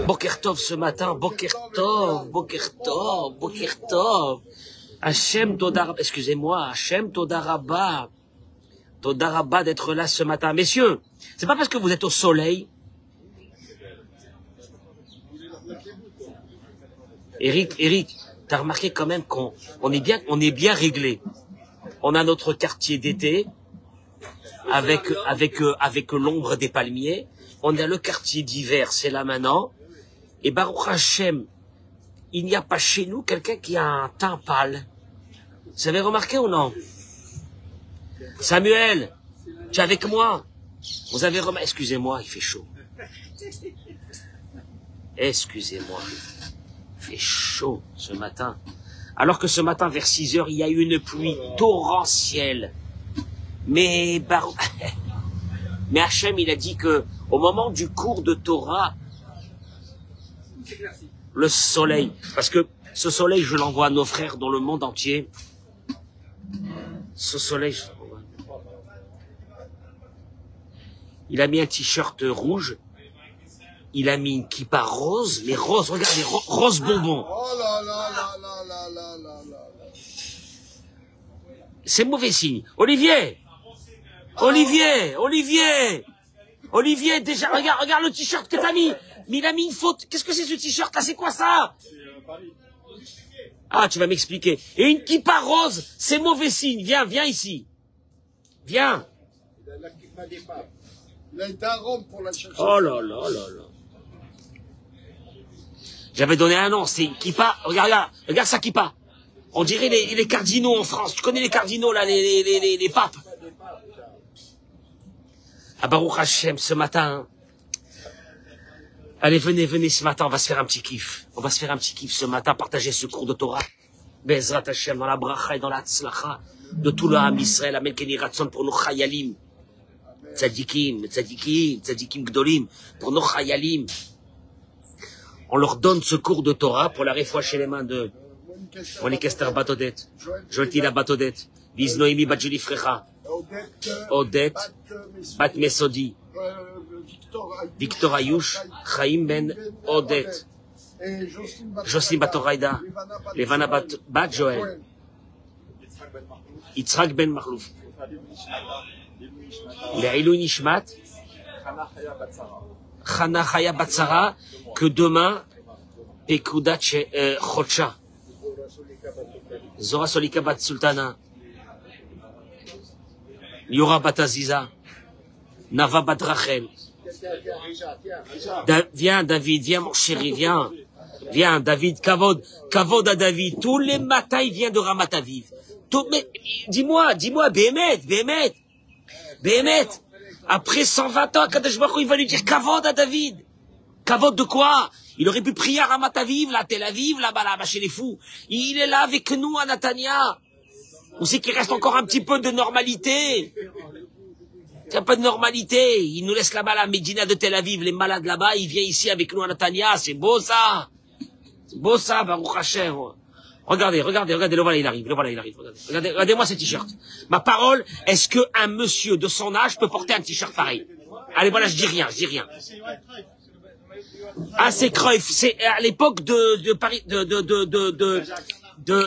Boker Tov ce matin, Boker Tov, Boker Tov, Boker Tov. Hachem Todarabah, excusez-moi, Hachem Todarabah. Todarabah d'être là ce matin. Messieurs, c'est pas parce que vous êtes au soleil. Eric, t'as remarqué quand même qu'on est bien réglé. On a notre quartier d'été avec l'ombre des palmiers. On a le quartier d'hiver, c'est là maintenant. Et Baruch Hashem, il n'y a pas chez nous quelqu'un qui a un teint pâle. Vous avez remarqué ou non? Samuel, tu es avec moi? Vous avez remarqué? Excusez-moi, il fait chaud. Excusez-moi. Il fait chaud ce matin. Alors que ce matin, vers 6 heures, il y a eu une pluie torrentielle. Mais Hachem, il a dit que au moment du cours de Torah, le soleil, parce que ce soleil, je l'envoie à nos frères dans le monde entier. Ce soleil, il a mis un t-shirt rouge, il a mis une kippa rose, mais rose, regardez, rose bonbon. C'est mauvais signe. Olivier, déjà, regarde le t-shirt que t'as mis. Mais il a mis une faute. Qu'est-ce que c'est ce t-shirt là? C'est quoi ça? Ah, tu vas m'expliquer. Et une kippa rose, c'est mauvais signe. Viens ici. Viens. Oh là là là là. J'avais donné un nom, c'est une kippa. Regarde sa kippa. On dirait les cardinaux en France. Tu connais les cardinaux là, les papes. À Baruch Hashem, ce matin. Allez, venez ce matin, on va se faire un petit kiff. On va se faire un petit kiff ce matin, partager ce cours de Torah. Bezrat Hashem, dans la bracha et dans la tzlacha de tout le Ham Israël. Amen, Keni Ratson pour nos chayalim. Tzadikim gdolim, pour nos chayalim. On leur donne ce cours de Torah pour la réfoua chez les mains de Monique Esther Batodet, Joltila Batodet, Liz Noémie Badjuli Frecha, Odette, Bat Mesodi, Victor Ayush, Chaim Ben Odette, Jocelyne Batoraïda, Levana Bat Joël, Yitzhak Ben Mahlouf, Leilou Nishmat, Chana Chaya Batsara, que demain, Pekudat Chocha, Zora Solika Bat Sultana, Liora Bat Aziza, Nava Bat Rachel. Viens David, viens mon chéri, viens David, Kavod à David. Tous les matins il vient de Ramat Aviv. Dis-moi, Béhémet. Après 120 ans, Kadosh Baruch Hu, il va lui dire Kavod à David. Kavod de quoi? Il aurait pu prier à Ramat Aviv, là, Tel Aviv, là-bas, chez les fous. Il est là avec nous à Natania. On sait qu'il reste encore un petit peu de normalité. Il n'y a pas de normalité. Il nous laisse là-bas la Médina de Tel Aviv, les malades là-bas, il vient ici avec nous à Natania. C'est beau ça. C'est beau ça, Baruch Hashem. Regardez, le voilà, il arrive. Regardez-moi ce t-shirt. Ma parole, est-ce qu'un monsieur de son âge peut porter un t-shirt pareil? Allez, voilà, je dis rien. Ah, c'est Cruyff, c'est à l'époque de Paris,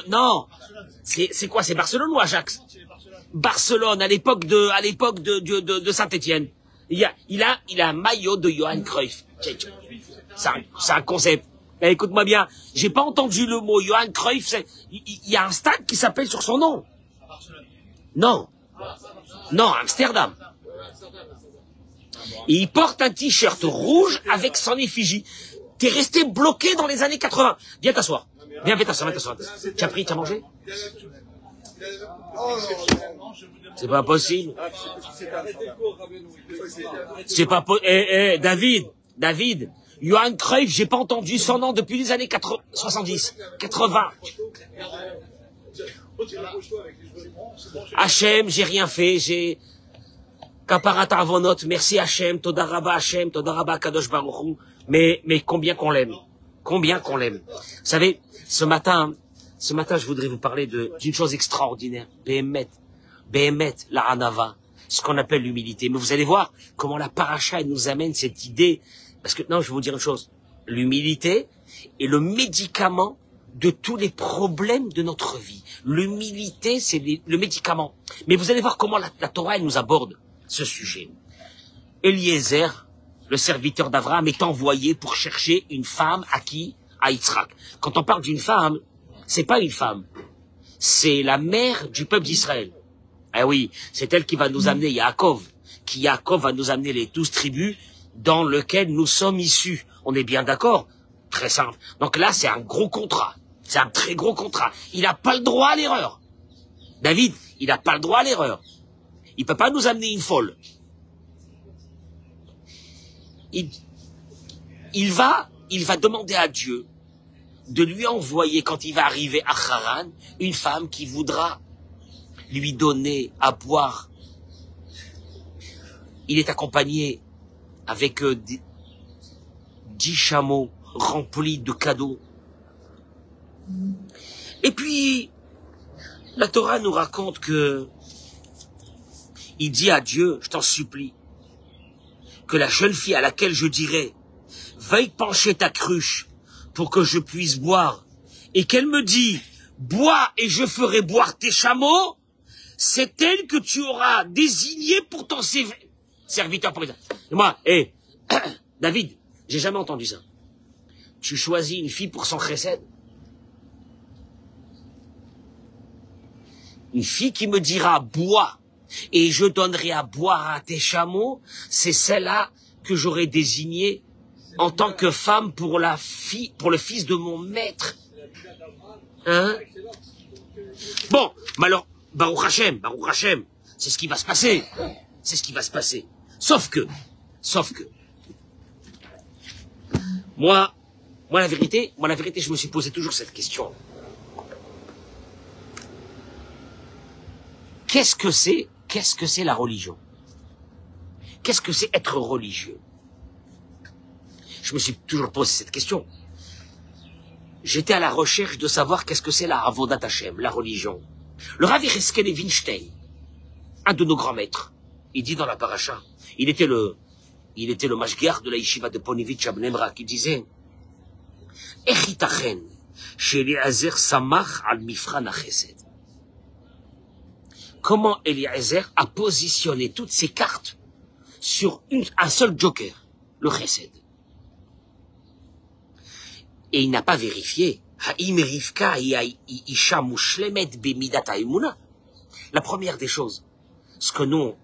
non. C'est quoi? C'est Barcelone ou Ajax? Barcelone, à l'époque de Saint-Étienne. Il a un maillot de Johan Cruyff. C'est un concept. Mais écoute-moi bien, j'ai pas entendu le mot Johan Cruyff. Il y a un stade qui s'appelle sur son nom. Non, Amsterdam. Et il porte un t-shirt rouge avec son effigie. T'es resté bloqué dans les années 80. Viens t'asseoir. Viens t'asseoir. Tu as pris, tu as mangé? C'est pas possible. C'est pas possible. David. Johan Cruyff, j'ai pas entendu son nom depuis les années 70, 80. Hachem, j'ai rien fait, Kaparat Avonot, merci Hachem, Todarabah Kadosh Baruch Hu, mais combien qu'on l'aime. Vous savez, ce matin, je voudrais vous parler d'une chose extraordinaire. Béhémet, la Hanava, ce qu'on appelle l'humilité. Mais vous allez voir comment la paracha elle nous amène cette idée. Parce que, non, je vais vous dire une chose. L'humilité est le médicament de tous les problèmes de notre vie. L'humilité, c'est le médicament. Mais vous allez voir comment la Torah elle nous aborde ce sujet. Eliezer, le serviteur d'Abraham, est envoyé pour chercher une femme à qui? À Yitzhak. Quand on parle d'une femme, c'est pas une femme. C'est la mère du peuple d'Israël. Eh oui, c'est elle qui va nous amener Yaakov. Yaakov va nous amener les 12 tribus dans lesquelles nous sommes issus. On est bien d'accord? Très simple. Donc là, c'est un gros contrat. C'est un très gros contrat. Il n'a pas le droit à l'erreur. David, il n'a pas le droit à l'erreur. Il peut pas nous amener une folle. Il va demander à Dieu de lui envoyer, quand il va arriver à Haran, une femme qui voudra lui donner à boire. Il est accompagné avec 10 chameaux remplis de cadeaux. Et puis, la Torah nous raconte que il dit à Dieu, je t'en supplie, que la jeune fille à laquelle je dirai, veuille pencher ta cruche pour que je puisse boire, et qu'elle me dit, bois et je ferai boire tes chameaux, c'est elle que tu auras désignée pour ton serviteur. Et moi, David, j'ai jamais entendu ça. Tu choisis une fille pour son chesed? Une fille qui me dira, bois, et je donnerai à boire à tes chameaux, c'est celle-là que j'aurai désignée en tant que femme pour le fils de mon maître. Hein? Bon, mais alors, Baruch Hashem, c'est ce qui va se passer. C'est ce qui va se passer. Sauf que, moi, la vérité, je me suis posé toujours cette question. Qu'est-ce que c'est la religion? Qu'est-ce que c'est être religieux? Je me suis toujours posé cette question. J'étais à la recherche de savoir qu'est-ce que c'est la Avodat Hashem, la religion. Le Rav Yecheskel Evinstein, un de nos grands maîtres, il dit dans la paracha, il était le mashgiach de la yeshiva de Ponivitch à Bnei Brak, qui disait, Echitachen, she'Eliezer samach al mifran hachesed. Comment Eliezer a positionné toutes ses cartes sur un seul joker, le chesed. Et il n'a pas vérifié. La première des choses, ce que nous,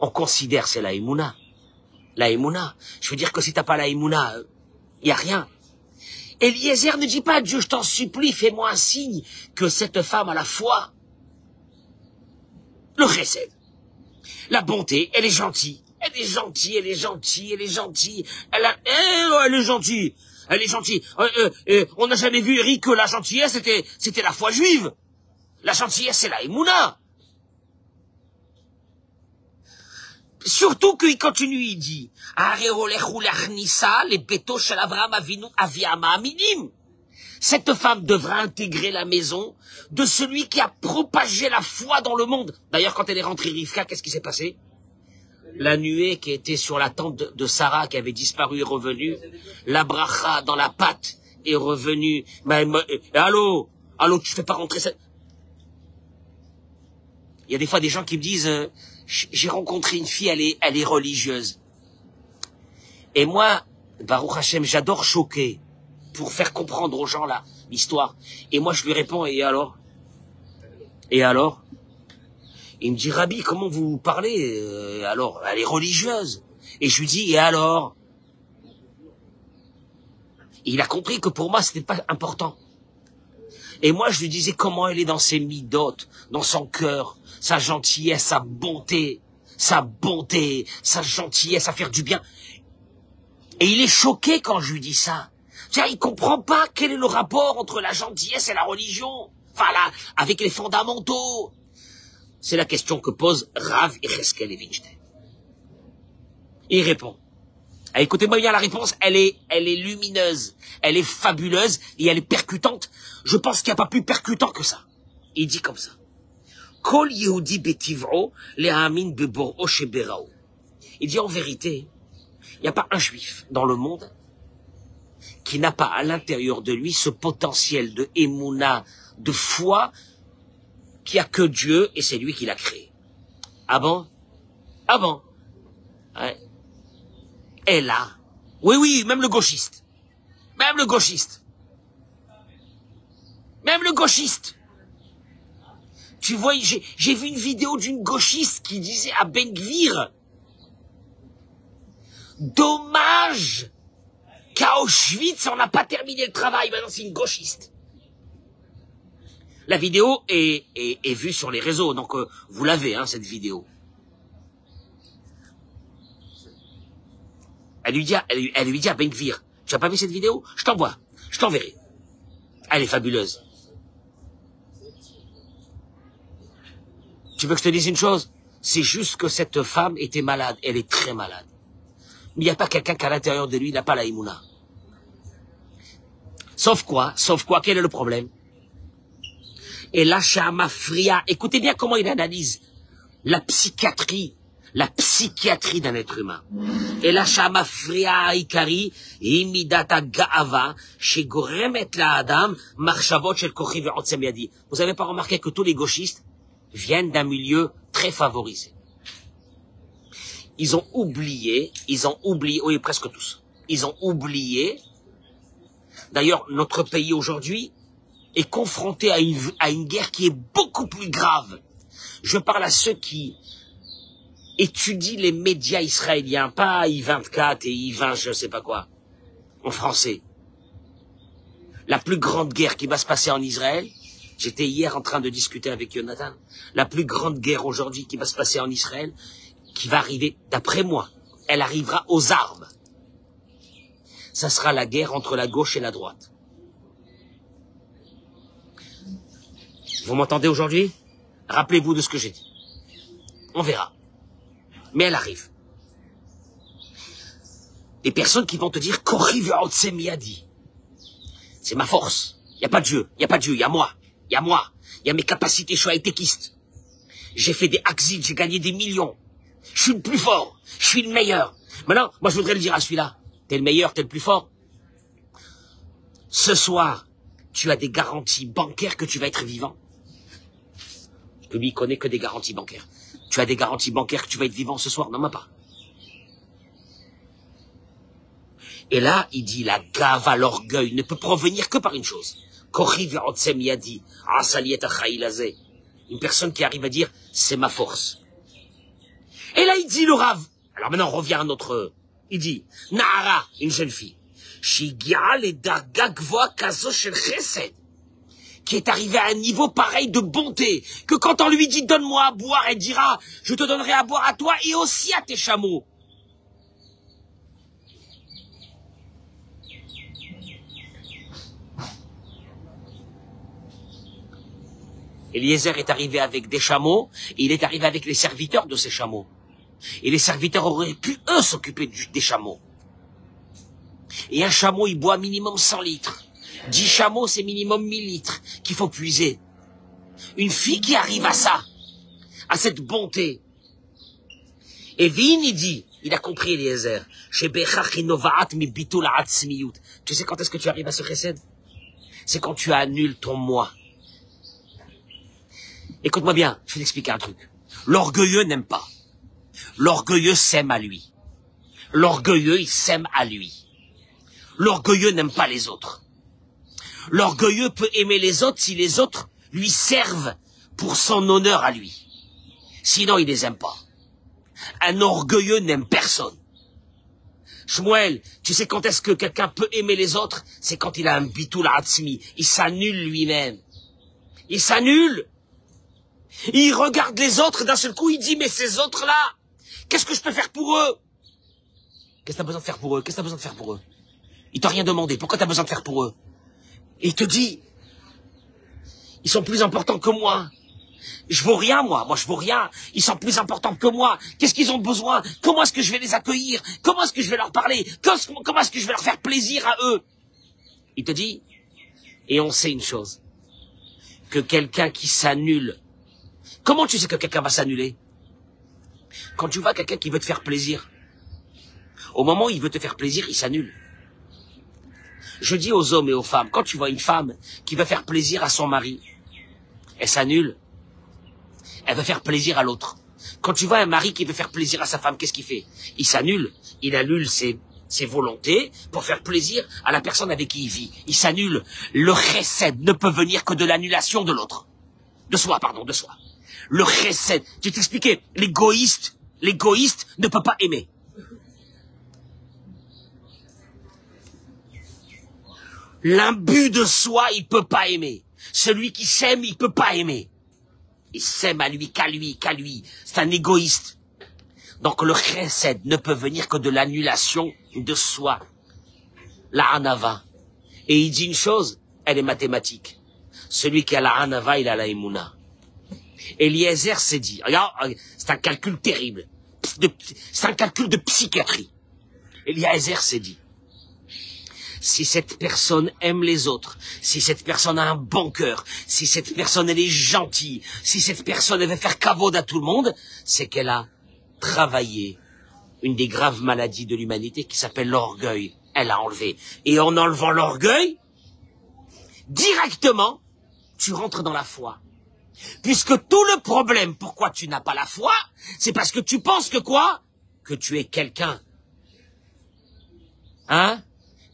on considère, c'est la émouna. La émouna. Je veux dire que si t'as pas la émouna, il y a rien. Eliezer ne dit pas, Dieu, je t'en supplie, fais-moi un signe que cette femme a la foi. Le chesed. La bonté, elle est gentille. Elle est gentille. Elle est gentille. On n'a jamais vu, Eric, que la gentillesse, c'était la foi juive. La gentillesse, c'est la émouna. Surtout qu'il continue, il dit, cette femme devra intégrer la maison de celui qui a propagé la foi dans le monde. D'ailleurs, quand elle est rentrée Rivka, qu'est-ce qui s'est passé? La nuée qui était sur la tente de Sarah, qui avait disparu, est revenue. La bracha dans la pâte est revenue. Allô, tu fais pas rentrer ça. Il y a des fois des gens qui me disent, j'ai rencontré une fille, elle est religieuse. Et moi, Baruch Hashem, j'adore choquer pour faire comprendre aux gens là l'histoire. Et moi, je lui réponds, et alors? Il me dit, Rabbi, comment vous parlez? Alors, elle est religieuse. Et je lui dis, et alors? Et il a compris que pour moi, c'était pas important. Et moi, je lui disais comment elle est dans ses midotes, dans son cœur, sa gentillesse, sa bonté, sa gentillesse à faire du bien. Et il est choqué quand je lui dis ça. C'est-à-dire, il comprend pas quel est le rapport entre la gentillesse et la religion. Enfin, là, avec les fondamentaux. C'est la question que pose Rav Yecheskel Evinstein. Il répond. Écoutez-moi bien la réponse, elle est lumineuse, elle est fabuleuse et elle est percutante. Je pense qu'il n'y a pas plus percutant que ça. Il dit comme ça. Kol Yehudi betivro le'amin bebor'o sheberao. Il dit en vérité, il n'y a pas un juif dans le monde qui n'a pas à l'intérieur de lui ce potentiel de émouna, de foi, qui a que Dieu et c'est lui qui l'a créé. Ah bon? Ah bon? Ouais. Et là, oui, oui, même le gauchiste. Même le gauchiste. Même le gauchiste. Tu vois, j'ai vu une vidéo d'une gauchiste qui disait à Ben Gvir, dommage qu'à Auschwitz, on n'a pas terminé le travail. Maintenant, c'est une gauchiste. La vidéo est vue sur les réseaux, donc vous l'avez, hein, cette vidéo. Elle lui dit à Ben Gvir, tu n'as pas vu cette vidéo? Je t'envoie, je t'enverrai. Elle est fabuleuse. Tu veux que je te dise une chose? C'est juste que cette femme était malade, elle est très malade. Mais il n'y a pas quelqu'un qu'à l'intérieur de lui, il n'a pas la Imouna. Sauf quoi, quel est le problème? Et là, Shama Fria, écoutez bien comment il analyse la psychiatrie d'un être humain. Et là, Shama Fria Ikari, Imidata Gaava, chez Goremet la Adam, Marchavot shel Kochi ve'otzem yadi. Vous avez pas remarqué que tous les gauchistes viennent d'un milieu très favorisé. Ils ont oublié, oui, presque tous. Ils ont oublié. D'ailleurs, notre pays aujourd'hui est confronté à une guerre qui est beaucoup plus grave. Je parle à ceux qui étudient les médias israéliens, pas I24 et I20, je sais pas quoi, en français. La plus grande guerre qui va se passer en Israël, j'étais hier en train de discuter avec Jonathan, la plus grande guerre aujourd'hui qui va se passer en Israël, qui va arriver, d'après moi, elle arrivera aux armes. Ça sera la guerre entre la gauche et la droite. Vous m'entendez aujourd'hui? Rappelez-vous de ce que j'ai dit. On verra. Mais elle arrive. Des personnes qui vont te dire Kori ve'otzem yadi. C'est ma force. Il n'y a pas de Dieu. Il n'y a pas de Dieu. Il y a moi. Il y a moi. Il y a mes capacités. Je suis high-techiste. J'ai fait des exits. J'ai gagné des millions. Je suis le plus fort. Je suis le meilleur. Maintenant, moi je voudrais le dire à celui-là. T'es le meilleur, t'es le plus fort. Ce soir, tu as des garanties bancaires que tu vas être vivant. Parce que lui, il connaît que des garanties bancaires. Tu as des garanties bancaires que tu vas être vivant ce soir? Non, même pas. Et là, il dit, la gave à l'orgueil ne peut provenir que par une chose. Une personne qui arrive à dire, c'est ma force. Et là, il dit le Rav. Alors maintenant, on revient à notre... Il dit, Nahara, une jeune fille, qui est arrivée à un niveau pareil de bonté, que quand on lui dit, donne-moi à boire, elle dira, je te donnerai à boire à toi et aussi à tes chameaux. Eliezer est arrivé avec des chameaux, et il est arrivé avec les serviteurs de ces chameaux. Et les serviteurs auraient pu, eux, s'occuper des chameaux. Et un chameau, il boit minimum 100 litres. 10 chameaux, c'est minimum 1000 litres qu'il faut puiser. Une fille qui arrive à ça, à cette bonté. Et Vin, il dit, il a compris Eliezer, tu sais quand est-ce que tu arrives à ce chesed? C'est quand tu annules ton moi. Écoute-moi bien, je vais t'expliquer un truc. L'orgueilleux n'aime pas. L'orgueilleux s'aime à lui. L'orgueilleux, il s'aime à lui. L'orgueilleux n'aime pas les autres. L'orgueilleux peut aimer les autres si les autres lui servent pour son honneur à lui. Sinon, il les aime pas. Un orgueilleux n'aime personne. Shmuel, tu sais quand est-ce que quelqu'un peut aimer les autres? C'est quand il a un bitoul atzmi. Il s'annule lui-même. Il s'annule. Il regarde les autres, d'un seul coup, il dit, mais ces autres-là, qu'est-ce que je peux faire pour eux? Qu'est-ce que tu as besoin de faire pour eux? Qu'est-ce que tu as besoin de faire pour eux? Il t'a rien demandé. Pourquoi tu as besoin de faire pour eux? Et il te dit, ils sont plus importants que moi. Je vaux rien, moi. Moi, je vaux rien. Ils sont plus importants que moi. Qu'est-ce qu'ils ont besoin? Comment est-ce que je vais les accueillir? Comment est-ce que je vais leur parler? Comment est-ce que je vais leur faire plaisir à eux? Il te dit, et on sait une chose, que quelqu'un qui s'annule, comment tu sais que quelqu'un va s'annuler? Quand tu vois quelqu'un qui veut te faire plaisir, au moment où il veut te faire plaisir, il s'annule. Je dis aux hommes et aux femmes, quand tu vois une femme qui veut faire plaisir à son mari, elle s'annule, elle veut faire plaisir à l'autre. Quand tu vois un mari qui veut faire plaisir à sa femme, qu'est-ce qu'il fait? Il s'annule, il annule ses volontés pour faire plaisir à la personne avec qui il vit. Il s'annule. Le chesed ne peut venir que de l'annulation de l'autre. De soi. Le chesed, je t'expliquais, l'égoïste ne peut pas aimer. L'imbu de soi, il peut pas aimer. Celui qui s'aime, il peut pas aimer. Il s'aime à lui, qu'à lui. C'est un égoïste. Donc le chesed ne peut venir que de l'annulation de soi. La hanava. Et il dit une chose, elle est mathématique. Celui qui a la hanava, il a la émouna. Eliezer s'est dit, regarde, c'est un calcul terrible. C'est un calcul de psychiatrie. Eliezer s'est dit, si cette personne aime les autres, si cette personne a un bon cœur, si cette personne elle est gentille, si cette personne elle veut faire kavod à tout le monde, c'est qu'elle a travaillé une des graves maladies de l'humanité qui s'appelle l'orgueil. Elle a enlevé. Et en enlevant l'orgueil, directement, tu rentres dans la foi. Puisque tout le problème, pourquoi tu n'as pas la foi, c'est parce que tu penses que quoi? Que tu es quelqu'un. Hein?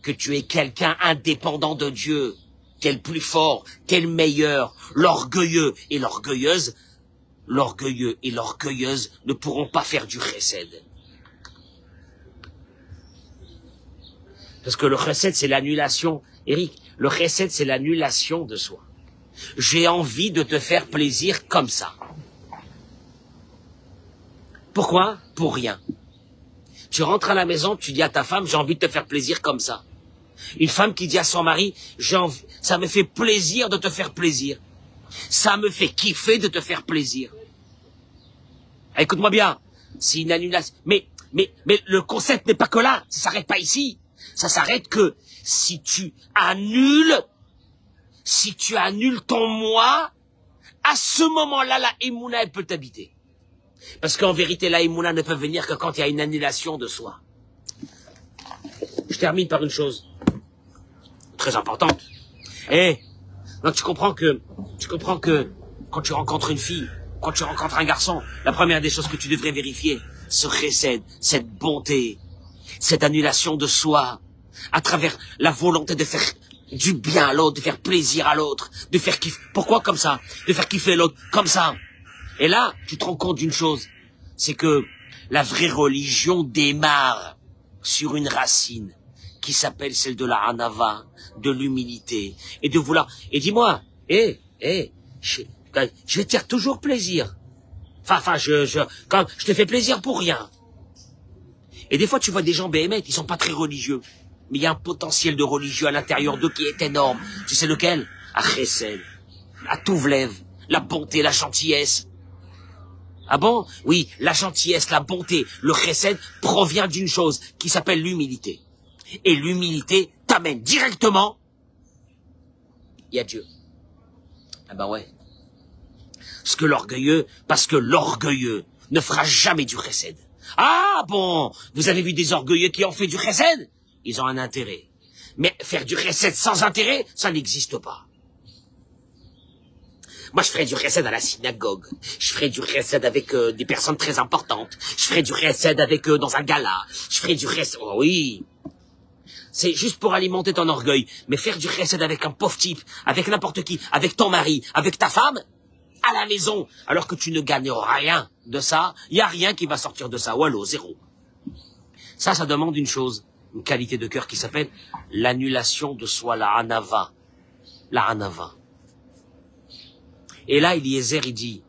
Que tu es quelqu'un indépendant de Dieu. T'es le plus fort, t'es le meilleur. L'orgueilleux et l'orgueilleuse, l'orgueilleux et l'orgueilleuse ne pourront pas faire du chesed. Parce que le chesed, c'est l'annulation. Eric, le chesed, c'est l'annulation de soi. J'ai envie de te faire plaisir comme ça. Pourquoi? Pour rien. Tu rentres à la maison, tu dis à ta femme, j'ai envie de te faire plaisir comme ça. Une femme qui dit à son mari, ça me fait plaisir de te faire plaisir. Ça me fait kiffer de te faire plaisir. Écoute-moi bien, c'est une annulation. Mais le concept n'est pas que là, ça s'arrête pas ici. Ça s'arrête que si tu annules ton moi, à ce moment-là, la émouna, elle peut t'habiter. Parce qu'en vérité, la émouna ne peut venir que quand il y a une annulation de soi. Je termine par une chose très importante. Donc tu comprends que quand tu rencontres une fille, quand tu rencontres un garçon, la première des choses que tu devrais vérifier, ce chesed, cette bonté, cette annulation de soi, à travers la volonté de faire du bien à l'autre, de faire plaisir à l'autre, de faire kiffer. Pourquoi comme ça? De faire kiffer l'autre comme ça. Et là, tu te rends compte d'une chose, c'est que la vraie religion démarre sur une racine qui s'appelle celle de la hanava, de l'humilité, et de vouloir. Et dis-moi, je vais te faire toujours plaisir. Enfin, quand je te fais plaisir pour rien. Et des fois, tu vois des gens béhémètes, ils sont pas très religieux. Mais il y a un potentiel de religieux à l'intérieur d'eux qui est énorme. Tu sais lequel? À chesed, à touvlev, la bonté, la gentillesse. Ah bon? Oui, la gentillesse, la bonté, le chesed provient d'une chose qui s'appelle l'humilité. Et l'humilité t'amène directement, il y a Dieu. Ah ben ouais. Parce que l'orgueilleux ne fera jamais du chesed. Ah bon? Vous avez vu des orgueilleux qui ont fait du chesed? Ils ont un intérêt. Mais faire du chesed sans intérêt, ça n'existe pas. Moi, je ferais du chesed à la synagogue. Je ferais du chesed avec des personnes très importantes. Je ferais du chesed avec eux dans un gala. Je ferais du chesed... Oh, oui. C'est juste pour alimenter ton orgueil. Mais faire du chesed avec un pauvre type, avec n'importe qui, avec ton mari, avec ta femme, à la maison, alors que tu ne gagnes rien de ça, il n'y a rien qui va sortir de ça. Wallo, zéro. Ça demande une chose, une qualité de cœur qui s'appelle l'annulation de soi, la hanava. La hanava. Et là, Eliezer, il dit,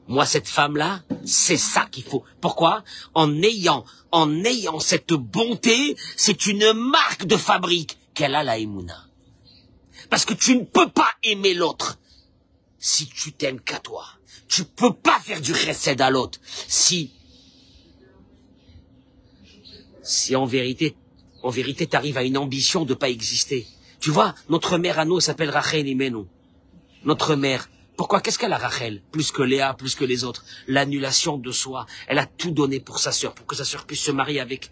moi, cette femme-là, c'est ça qu'il faut. Pourquoi? En ayant cette bonté, c'est une marque de fabrique qu'elle a la émouna. Parce que tu ne peux pas aimer l'autre si tu t'aimes qu'à toi. Tu peux pas faire du chesed à l'autre si en vérité t'arrives à une ambition de pas exister. Tu vois, notre mère à nous s'appelle Rachel Imenu. Notre mère. Pourquoi? Qu'est-ce qu'elle a, Rachel? Plus que Léa, plus que les autres. L'annulation de soi. Elle a tout donné pour sa sœur, pour que sa sœur puisse se marier avec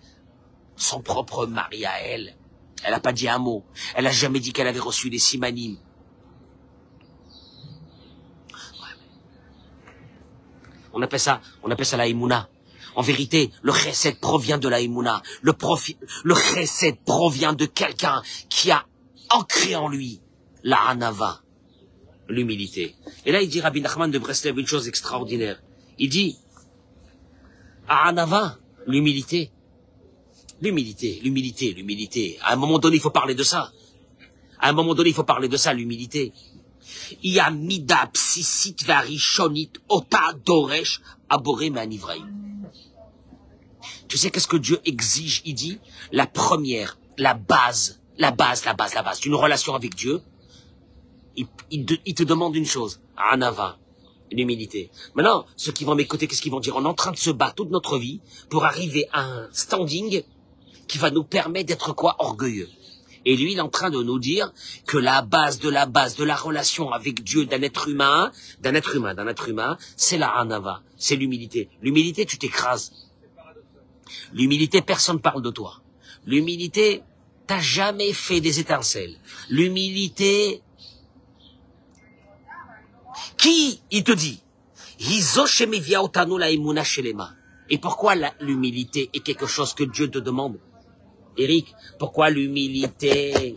son propre mari à elle. Elle n'a pas dit un mot. Elle n'a jamais dit qu'elle avait reçu les simanim. On appelle ça la Emouna. En vérité, le chesed provient de la Emouna. Le chesed provient de quelqu'un qui a ancré en lui la Hanava, l'humilité. Et là, il dit Rabbi Nachman de Breslev une chose extraordinaire. Il dit, à Hanava, l'humilité. L'humilité. À un moment donné, il faut parler de ça. L'humilité. Il y a mida psisit varishonit ota doresh abore manivraim. Tu sais qu'est-ce que Dieu exige? Il dit la première, la base d'une relation avec Dieu. Il te demande une chose, anava, l'humilité. Maintenant, ceux qui vont m'écouter, qu'est-ce qu'ils vont dire? On est en train de se battre toute notre vie pour arriver à un standing qui va nous permettre d'être quoi? Orgueilleux. Et lui, il est en train de nous dire que la base de la relation avec Dieu d'un être humain, c'est la anava, c'est l'humilité. L'humilité, tu t'écrases. L'humilité, personne ne parle de toi. L'humilité, t'as jamais fait des étincelles. L'humilité, qui, il te dit, et pourquoi l'humilité est quelque chose que Dieu te demande? Eric, pourquoi l'humilité?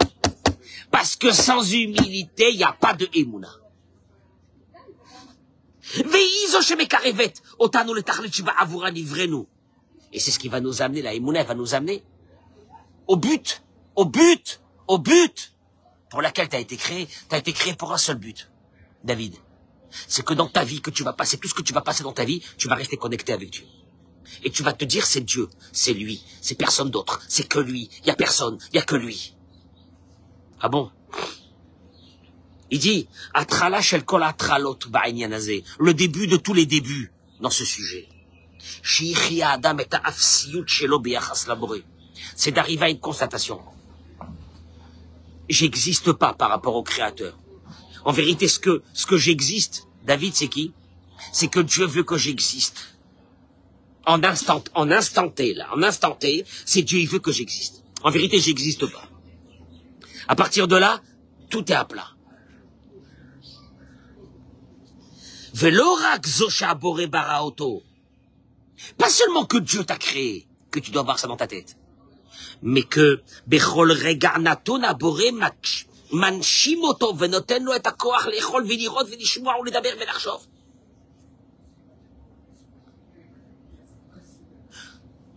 Parce que sans humilité, il n'y a pas de Emouna. Et c'est ce qui va nous amener, la Emouna, elle va nous amener au but, pour laquelle tu as été créé. Tu as été créé pour un seul but, David. C'est que dans ta vie que tu vas passer, tout ce que tu vas passer dans ta vie, tu vas rester connecté avec Dieu. Et tu vas te dire, c'est Dieu, c'est lui, c'est personne d'autre, c'est que lui, il n'y a personne, il n'y a que lui. Ah bon? Il dit, Atrala shel kol atralot ba'inyan hazeh, le début de tous les débuts dans ce sujet. C'est d'arriver à une constatation. J'existe pas par rapport au Créateur. En vérité, ce que j'existe, David, c'est qui? C'est que Dieu veut que j'existe. En instant T, c'est Dieu, il veut que j'existe. En vérité, j'existe pas. À partir de là, tout est à plat. Pas seulement que Dieu t'a créé, que tu dois voir ça dans ta tête, mais que Bechol Rega Naton Abore Manshimoto Venoten Lo Et HaKoach Lechol Velirot Velishmoa Uledaber Velachshov.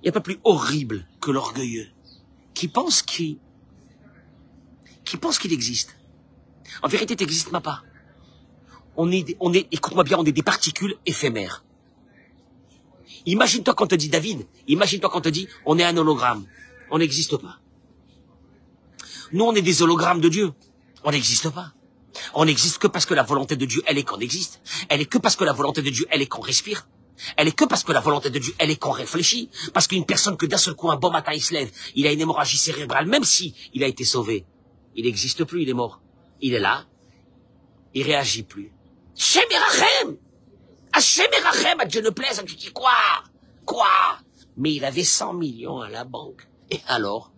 Il n'y a pas plus horrible que l'orgueilleux qui pense qu'il existe. En vérité, tu n'existes pas. Écoute-moi bien, on est des particules éphémères. Imagine-toi quand on te dit, David, on est un hologramme. On n'existe pas. Nous, on est des hologrammes de Dieu. On n'existe pas. On n'existe que parce que la volonté de Dieu, elle est qu'on existe. Elle est que parce que la volonté de Dieu, elle est qu'on respire. Elle est que parce que la volonté de Dieu, elle est qu'on réfléchit. Parce qu'une personne que d'un seul coup, un bon matin, il se lève, il a une hémorragie cérébrale, même si il a été sauvé, il n'existe plus, il est mort. Il est là, il réagit plus. Hashem Erachem! Hashem Erachem, à Dieu ne plaise, tu dis quoi? Mais il avait 100 millions à la banque. Et alors?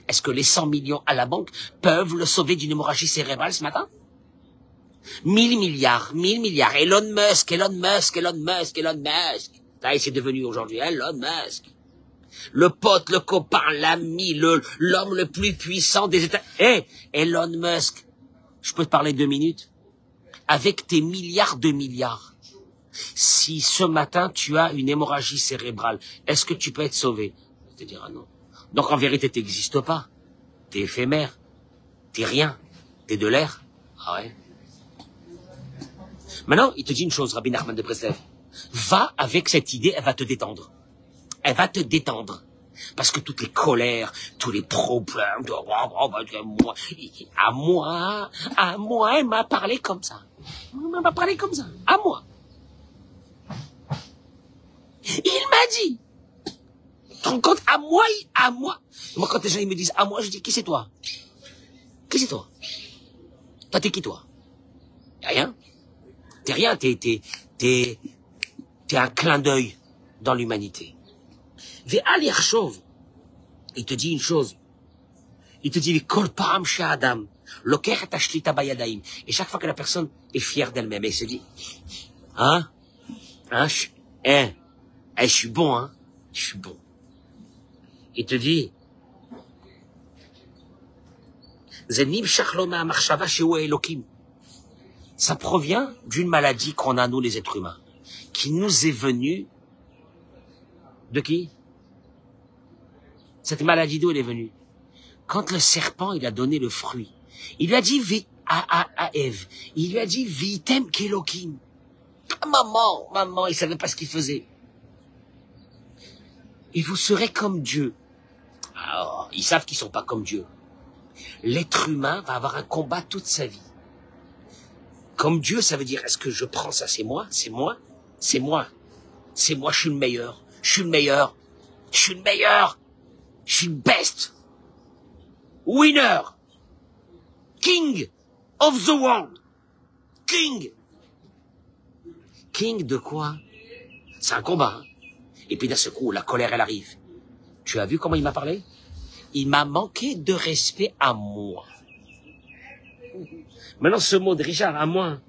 Est-ce que les 100 millions à la banque peuvent le sauver d'une hémorragie cérébrale ce matin? 1000 milliards. Elon Musk. Ça, c'est devenu aujourd'hui Elon Musk. Le pote, le copain, l'ami, l'homme le plus puissant des États. Elon Musk, je peux te parler 2 minutes? Avec tes milliards de milliards, si ce matin tu as une hémorragie cérébrale, est-ce que tu peux être sauvé? Je te dirai non. Donc en vérité, tu n'existes pas. Tu es éphémère. Tu n'es rien. Tu es de l'air. Ah ouais. Maintenant, il te dit une chose, Rabbi Nachman de Breslev. Va avec cette idée, elle va te détendre. Parce que toutes les colères, tous les problèmes, à moi, elle m'a parlé comme ça. À moi. Il m'a dit. Tu te rends compte, à moi. Moi, quand les gens ils me disent à moi, je dis, qui c'est toi? Toi, t'es qui, toi? Rien. T'es rien, t'es un clin d'œil dans l'humanité. Ve'al Yarshov, il te dit une chose. Il te dit, Kol Pa'am Sha'adam, Loker et Ashlita Bayadaim. Et chaque fois que la personne est fière d'elle-même, elle se dit, je suis bon, hein, je suis bon. Il te dit, Zenib Shachloma Marshava Shewa Elokim. Ça provient d'une maladie qu'on a, nous, les êtres humains, qui nous est venue de qui? Cette maladie d'où elle est venue? Quand le serpent, il a donné le fruit, il lui a dit à Ève, il lui a dit, Vitem Kelokim. Maman, il savait pas ce qu'il faisait. Et vous serez comme Dieu. Alors, ils savent qu'ils sont pas comme Dieu. L'être humain va avoir un combat toute sa vie. Comme Dieu, ça veut dire, est-ce que je prends ça, c'est moi, c'est moi, c'est moi, c'est moi, je suis le meilleur, je suis le meilleur, je suis le meilleur, je suis le best, winner, king of the world, king. King de quoi? C'est un combat. Hein? Et puis d'un seul coup, la colère, elle arrive. Tu as vu comment il m'a parlé? Il m'a manqué de respect à moi. Maintenant, ce mot de Richard, à moi,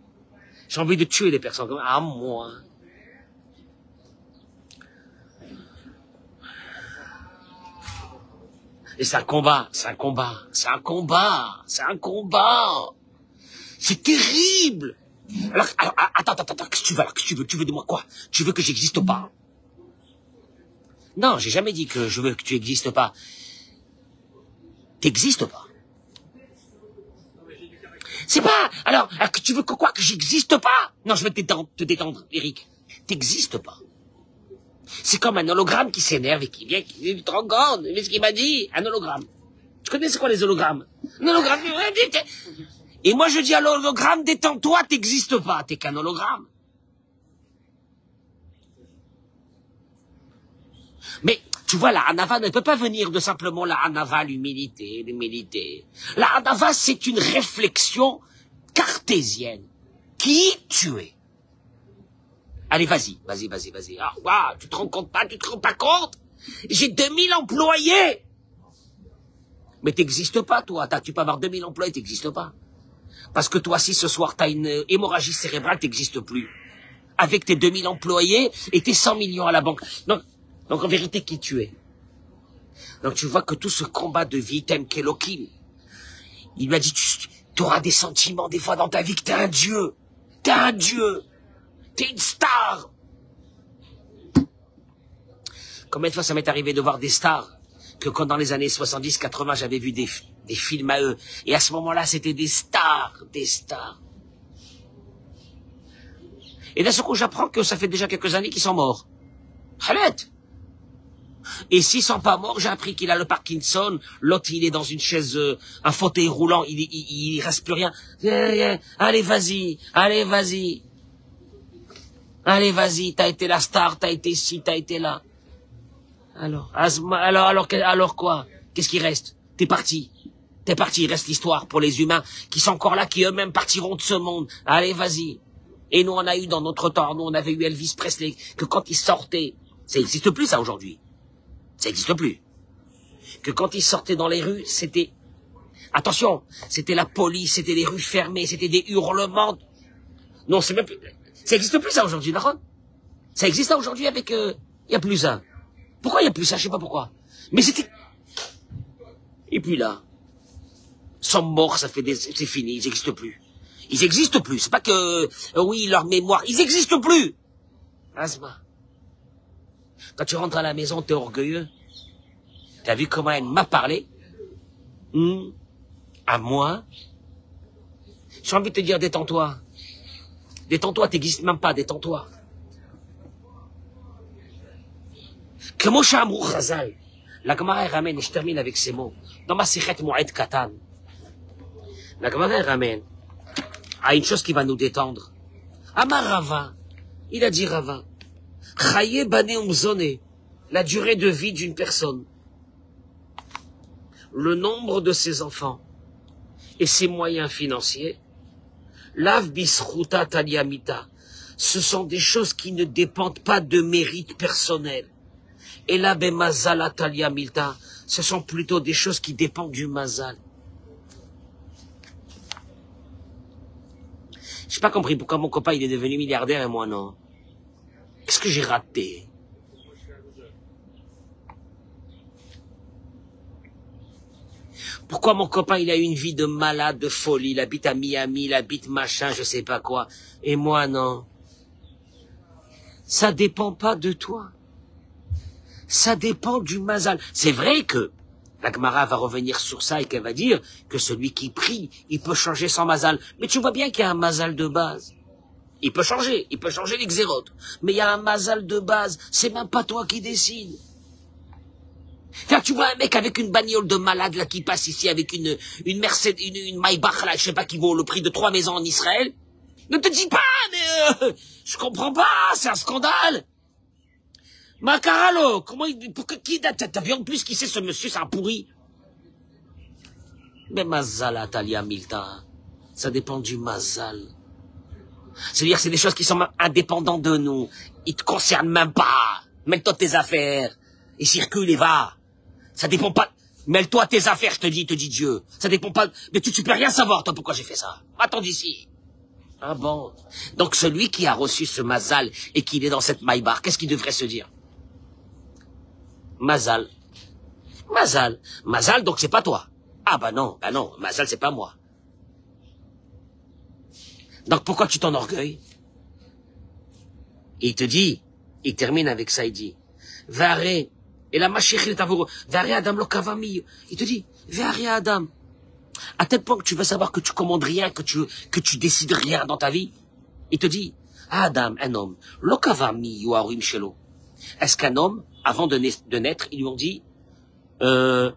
j'ai envie de tuer des personnes comme à moi. Et c'est un combat, c'est un combat, c'est un combat, c'est un combat. C'est terrible. Alors, attends, qu'est-ce que tu veux, alors, qu'est-ce que tu veux de moi, quoi? Tu veux que j'existe pas? Non, j'ai jamais dit que je veux que tu existes pas. T'existes pas. C'est pas, alors que tu veux que quoi, que j'existe pas? Non, je vais te détendre, Eric. T'existes pas. C'est comme un hologramme qui s'énerve et qui vient, qui te rencontre. Mais ce qu'il m'a dit, un hologramme. Tu connais c'est quoi les hologrammes? Un hologramme. Et moi je dis à l'hologramme, détends-toi, t'existes pas, t'es qu'un hologramme. Mais, tu vois, la Hanava ne peut pas venir de simplement la Hanava, l'humilité. La Hanava, c'est une réflexion cartésienne. Qui tu es? Allez, vas-y. Ah, wow, tu te rends pas compte? J'ai 2000 employés. Mais t'existes pas, toi. Tu peux avoir 2000 employés, t'existes pas. Parce que toi, si ce soir, t'as une hémorragie cérébrale, t'existes plus. Avec tes 2000 employés et tes 100 millions à la banque. Donc en vérité, qui tu es? Donc tu vois que tout ce combat de vie, t'aimes Kelokim. Il lui a dit, tu auras des sentiments des fois dans ta vie que t'es un dieu. T'es un dieu. T'es une star. Combien de fois ça m'est arrivé de voir des stars que quand dans les années 70, 80, j'avais vu des films à eux. Et à ce moment-là, c'était des stars. Et d'un seul coup, j'apprends que ça fait déjà quelques années qu'ils sont morts. Khaled. Et s'ils sont pas morts, j'ai appris qu'il a le Parkinson, l'autre il est dans une chaise, un fauteuil roulant, il reste plus rien. Allez vas-y, t'as été la star, t'as été ci, t'as été là. Alors quoi? Qu'est-ce qui reste? T'es parti, il reste l'histoire pour les humains qui sont encore là, qui eux-mêmes partiront de ce monde. Allez vas-y. Et nous on a eu dans notre temps, nous on avait eu Elvis Presley, que quand il sortait, ça n'existe plus ça aujourd'hui. Ça n'existe plus. Que quand ils sortaient dans les rues, c'était... Attention, c'était la police, c'était les rues fermées, c'était des hurlements. Non, c'est même plus... Ça n'existe plus ça aujourd'hui, d'accord? Ça existe ça aujourd'hui avec... Il n'y a plus ça. Pourquoi il n'y a plus ça? Je sais pas pourquoi. Mais c'était... Et puis là, sont morts, c'est fini, ils n'existent plus. Ils n'existent plus. C'est pas que... oui, leur mémoire, ils n'existent plus. Asma. Quand tu rentres à la maison, t'es orgueilleux. T'as vu comment elle m'a parlé? À moi? J'ai envie de te dire, détends-toi. Détends-toi, t'existes même pas, détends-toi. Que Moshe Amrou Chazal, la Gemara ramène, et je termine avec ces mots, dans ma Sichet Moed Katan, la Gemara ramène à une chose qui va nous détendre. Amar Rava, il a dit Rava, Chaye Bane Umzone, la durée de vie d'une personne, le nombre de ses enfants et ses moyens financiers, Lav Bisruta Taliamita, ce sont des choses qui ne dépendent pas de mérite personnel. Et la Bemazala Taliamita, Ce sont plutôt des choses qui dépendent du mazal. J'ai pas compris pourquoi mon copain il est devenu milliardaire et moi non. Qu'est-ce que j'ai raté? Pourquoi mon copain il a eu une vie de malade, de folie, il habite à Miami, il habite machin, je sais pas quoi, et moi non? Ça dépend pas de toi. Ça dépend du mazal. C'est vrai que la Gemara va revenir sur ça et qu'elle va dire que celui qui prie, il peut changer son mazal. Mais tu vois bien qu'il y a un mazal de base. Il peut changer les xérotes. Mais il y a un mazal de base. C'est même pas toi qui décides. Car tu vois un mec avec une bagnole de malade là qui passe ici avec une Mercedes, une Maybach là, je sais pas, qui vaut le prix de 3 maisons en Israël. Ne te dis pas, mais je comprends pas, c'est un scandale. Macaralo, comment il, pourquoi, t'as vu en plus qui c'est ce monsieur, c'est un pourri. Mais mazal, Talia Milta, ça dépend du mazal. C'est-à-dire c'est des choses qui sont indépendantes de nous. Ils te concernent même pas. Mêle-toi de tes affaires. Et circule et va. Ça dépend pas. Mêle-toi de tes affaires, te dit Dieu. Ça dépend pas. Mais tu peux rien savoir, toi, pourquoi j'ai fait ça. Attends d'ici. Ah bon. Donc celui qui a reçu ce mazal et qui est dans cette maïbar, qu'est-ce qu'il devrait se dire? Mazal. Mazal. Mazal, donc c'est pas toi. Ah bah non, Mazal c'est pas moi. Donc pourquoi tu t'enorgueilles? Il te dit, il termine avec ça, il dit, Varé, et la machich il t'avoue, Varé Adam lo kavami. Il te dit, Varé Adam. À tel point que tu veux savoir que tu commandes rien, que tu décides rien dans ta vie. Il te dit, Adam, un homme, lo kavami yuarim shelo. Est-ce qu'un homme, avant de naître, ils lui ont dit, on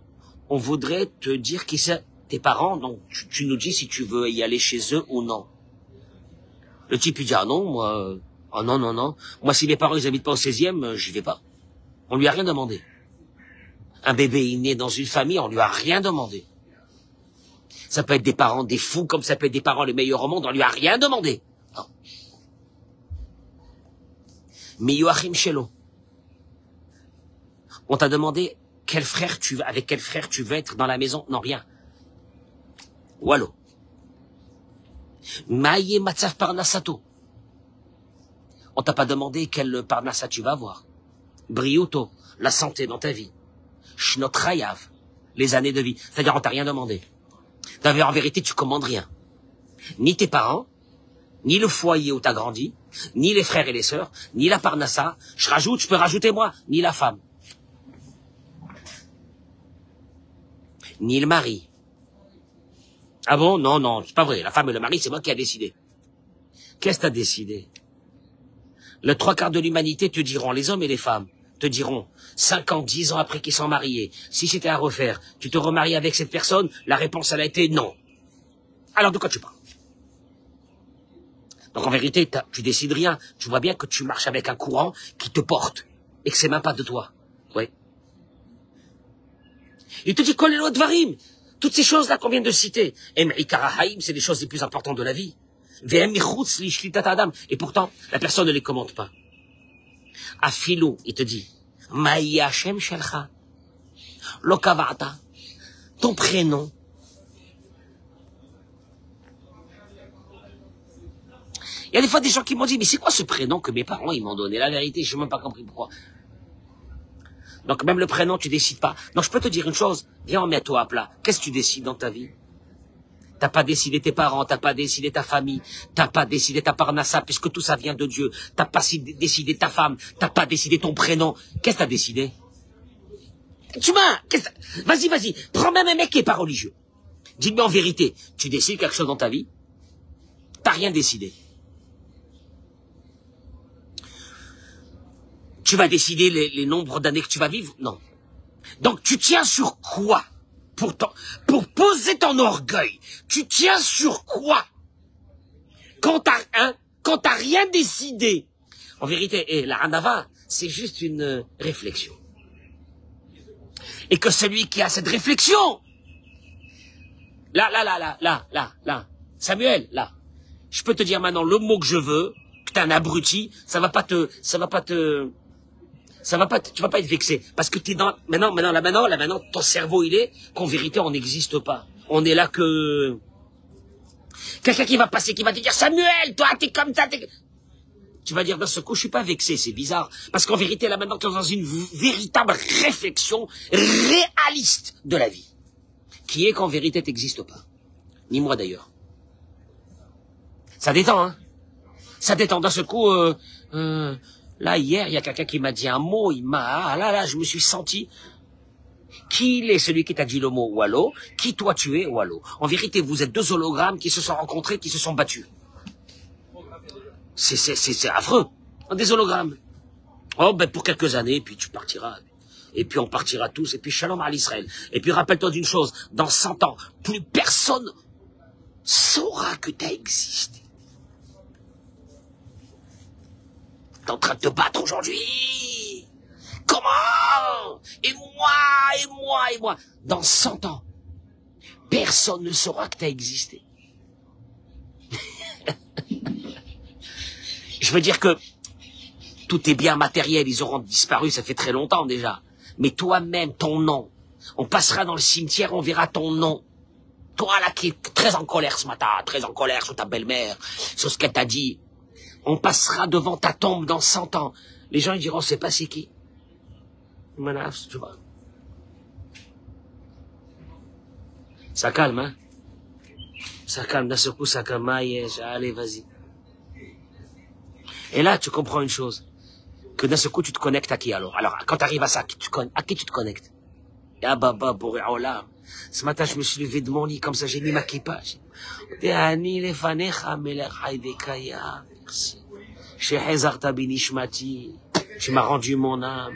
voudrait te dire qui c'est tes parents, donc tu nous dis si tu veux y aller chez eux ou non. Le type il dit, ah non, moi, oh non. Moi, si mes parents ils habitent pas au 16e, j'y vais pas. On lui a rien demandé. Un bébé il naît dans une famille, on lui a rien demandé. Ça peut être des parents des fous, comme ça peut être des parents les meilleurs au monde, on lui a rien demandé. Non. Mais Yoachim Shelo. On t'a demandé avec quel frère tu veux être dans la maison? Non, rien. Wallo. Maïe Matzav Parnasato. On t'a pas demandé quel Parnassa tu vas avoir. Briuto, la santé dans ta vie. Shnot Chayav, les années de vie. C'est-à-dire, on t'a rien demandé. En vérité, tu commandes rien. Ni tes parents, ni le foyer où t'as grandi, ni les frères et les sœurs, ni la Parnassa. Je peux rajouter moi, ni la femme. Ni le mari. Ah bon? Non, c'est pas vrai. La femme et le mari, c'est moi qui a décidé. Qu'est-ce que t'as décidé? Le 3/4 de l'humanité te diront, les hommes et les femmes, te diront, 5 ans, 10 ans après qu'ils sont mariés, si c'était à refaire, tu te remaries avec cette personne? La réponse, elle a été non. Alors de quoi tu parles? Donc en vérité, tu décides rien. Tu vois bien que tu marches avec un courant qui te porte. Et que c'est même pas de toi. Oui. Il te dit, Kolelo Dvarim. Toutes ces choses-là qu'on vient de citer. Em'ikarahaim, c'est les choses les plus importantes de la vie. Et pourtant, la personne ne les commente pas. Afilou, il te dit, Maï Hashem Shelcha, Lokavata, ton prénom. Il y a des fois des gens qui m'ont dit, mais c'est quoi ce prénom que mes parents ils m'ont donné? La vérité, je n'ai même pas compris pourquoi. Donc même le prénom, tu décides pas. Donc je peux te dire une chose, viens, mets-toi à plat. Qu'est-ce que tu décides dans ta vie? T'as pas décidé tes parents, t'as pas décidé ta famille, t'as pas décidé ta parnassa, puisque tout ça vient de Dieu. T'as pas décidé ta femme, t'as pas décidé ton prénom. Qu'est-ce que t'as décidé? Vas-y, prends même un mec qui est pas religieux. Dis-moi en vérité, tu décides quelque chose dans ta vie? T'as rien décidé. Tu vas décider les nombres d'années que tu vas vivre? Non. Donc tu tiens sur quoi? Pour poser ton orgueil, tu tiens sur quoi? Quand t'as rien décidé. En vérité, la Hanava, c'est juste une réflexion. Et que celui qui a cette réflexion, là, Samuel, là, je peux te dire maintenant le mot que je veux, que t'es un abruti, ça va pas te Ça va pas, tu vas pas être vexé. Parce que t'es dans, maintenant, ton cerveau, il est qu'en vérité, on n'existe pas. On est là que, quelqu'un qui va passer, qui va te dire, Samuel, toi, t'es comme ça, tu vas dire, d'un seul coup, je suis pas vexé, c'est bizarre. Parce qu'en vérité, là, maintenant, tu es dans une véritable réflexion réaliste de la vie. Qui est qu'en vérité, t'existes pas. Ni moi, d'ailleurs. Ça détend, hein. Ça détend. D'un seul coup, là, hier, il y a quelqu'un qui m'a dit un mot, là, je me suis senti. Qui il est celui qui t'a dit le mot Wallo? Qui toi tu es Wallo? En vérité, vous êtes deux hologrammes qui se sont rencontrés, qui se sont battus. C'est affreux. Des hologrammes. Oh, ben, pour quelques années, puis tu partiras. Et puis on partira tous, et puis shalom à l'Israël. Et puis rappelle-toi d'une chose, dans 100 ans, plus personne saura que tu as existé. T'es en train de te battre aujourd'hui. Comment? Et moi. Dans 100 ans, personne ne saura que tu as existé. Je veux dire que tous tes biens matériels, ils auront disparu, ça fait très longtemps déjà. Mais toi-même, ton nom, on passera dans le cimetière, on verra ton nom. Toi là qui es très en colère ce matin, très en colère sur ta belle-mère, sur ce qu'elle t'a dit. On passera devant ta tombe dans 100 ans. Les gens ils diront, c'est pas c'est qui. Manaf, tu vois. Ça calme, hein. Ça calme, d'un seul coup, ça calme. Allez, vas-y. Et là, tu comprends une chose. Que d'un seul coup, tu te connectes à qui alors? Alors, quand tu arrives à ça, à qui tu te connectes? Ya Baba Boréola. Ce matin, je me suis levé de mon lit, comme ça, j'ai mis ma kippa. Merci. Tu m'as rendu mon âme.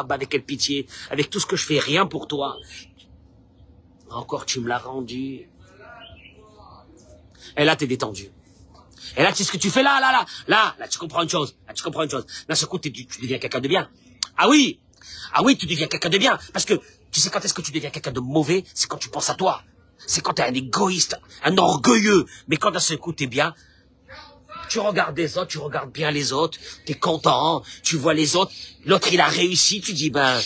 Avec quelle pitié. Avec tout ce que je fais, rien pour toi. Encore, tu me l'as rendu. Et là, t'es détendu. Et là, tu sais ce que tu fais là, tu comprends une chose. Là, tu comprends une chose. D'un seul coup, tu deviens quelqu'un de bien. Ah oui, tu deviens quelqu'un de bien. Parce que, tu sais quand est-ce que tu deviens quelqu'un de mauvais? C'est quand tu penses à toi. C'est quand t'es un égoïste, un orgueilleux. Mais quand d'un seul coup, t'es bien, tu regardes les autres, tu regardes bien les autres, t'es content, tu vois les autres. L'autre, il a réussi, tu dis, ben,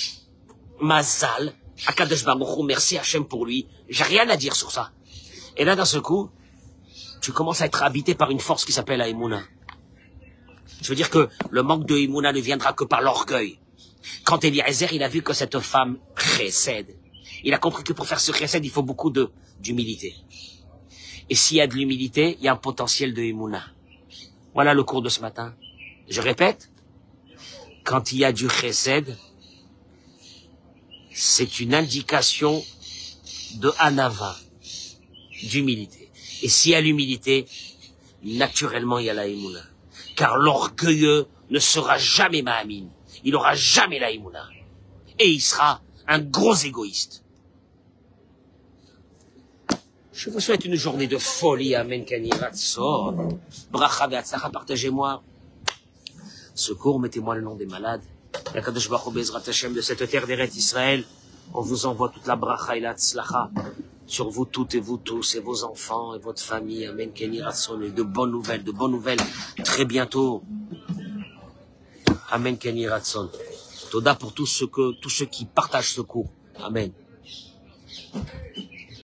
Mazal, Akadosh Baruch Hu, merci Hachem pour lui. J'ai rien à dire sur ça. Et là, d'un seul coup, tu commences à être habité par une force qui s'appelle Haïmouna. Je veux dire que le manque de Haïmouna ne viendra que par l'orgueil. Quand Eliezer, il a vu que cette femme chesed, il a compris que pour faire ce chesed, il faut beaucoup d'humilité. Et s'il y a de l'humilité, il y a un potentiel de Haïmouna. Voilà le cours de ce matin. Je répète, quand il y a du chesed, c'est une indication de Hanava, d'humilité. Et s'il y a l'humilité, naturellement, il y a la Haïmouna. Car l'orgueilleux ne sera jamais Mahamine. Il n'aura jamais la Haïmouna. Et il sera un gros égoïste. Je vous souhaite une journée de folie. Amen. Kaniratso. Bracha ve'atzlacha. Partagez-moi. Secours, mettez-moi le nom des malades. Yakadosh Baruch Hu Bezrat Hashem de cette terre d'Eret Israël. On vous envoie toute la bracha et la tzlacha sur vous toutes et vous tous et vos enfants et votre famille. Amen. Kaniratso. Et de bonnes nouvelles très bientôt. Amen. Kaniratso. Toda pour tous ceux qui partagent ce cours. Amen.